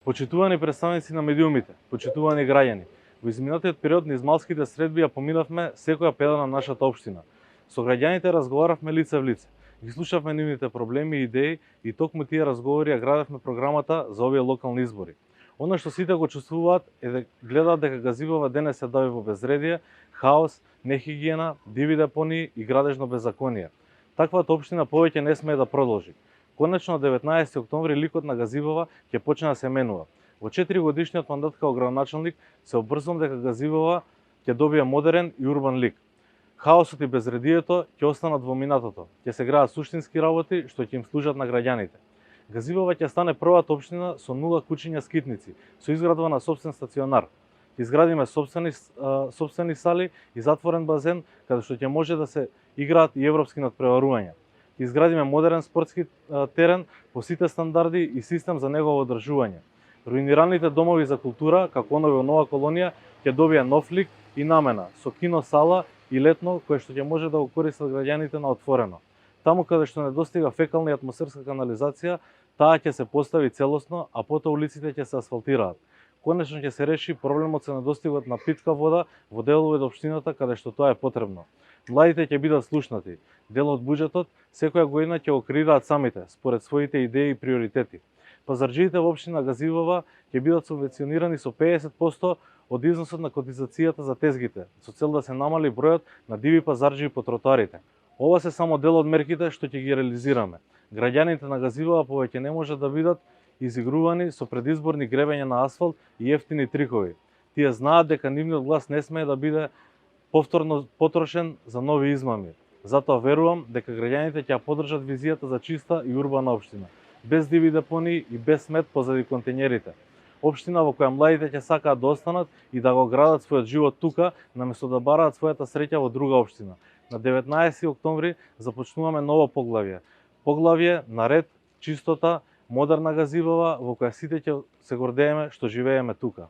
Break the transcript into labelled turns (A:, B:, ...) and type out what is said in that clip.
A: Почитувани представници на медиумите, почитувани граѓани, во изминатиот период низ малските средби ја поминавме секоја педа на нашата општина. Со граѓаните разговаравме лице в лице, ги слушавме нивните проблеми и идеи и токму тие разговори ја градевме програмата за овие локални избори. Она што сите го чувствуваат е дека гледаат дека Газивова денес се дави во безредие, хаос, нехигиена, диви депонии и градежно беззаконие. Таквата општина повеќе не смее да продолжи. Конечно, 19 октомври ликот на Газивова ќе почне да се менува. Во 4 годишниот мандат како градоначалник се обрзувам дека Газивова ќе добие модерен и урбан лик. Хаосот и безредието ќе останат во минатото. Ќе се градат суштински работи што ќе им служат на граѓаните. Газивова ќе стане првата општина со 0 кучиња скитници, со изградба на сопствен стационар. Ќе изградиме сопствени сали и затворен базен каде што ќе може да се играат и европски надпреварувања. Ќе изградиме модерен спортски терен по сите стандарди и систем за негово одржување. Руинираните домови за култура, како оној во Нова колонија, ќе добие нов лик и намена, со кино сала и летно кое што ќе може да го користат граѓаните на отворено. Таму каде што недостига фекална и атмосферска канализација, таа ќе се постави целосно, а потоа улиците ќе се асфалтираат. Конечно ќе се реши проблемот со недостигот на питка вода во делови од општината каде што тоа е потребно. Младите ќе бидат слушнати. Дел од буџетот секоја година ќе го креираат самите, според своите идеи и приоритети. Пазарџиите во општина Газивова ќе бидат субвенционирани со 50% од износот на котизацијата за тезгите, со цел да се намали бројот на диви пазарџии по тротоарите. Ова се само дел од мерките што ќе ги реализираме. Граѓаните на Газивова повеќе не може да бидат изигрувани со предизборни гребења на асфалт и ефтини трикови. Тие знаат дека нивниот глас не смее да биде повторно потрошен за нови измами. Затоа верувам дека граѓаните ќе поддржат визијата за чиста и урбана општина, без диви депонии и без смет позади контењерите. Општина во која младите ќе сакаат да останат и да го градат својот живот тука, наместо да бараат својата среќа во друга општина. На 19 октомври започнуваме ново поглавје. Поглавје на ред, чистота, модерна Газивова во која сите ќе се гордееме што живееме тука.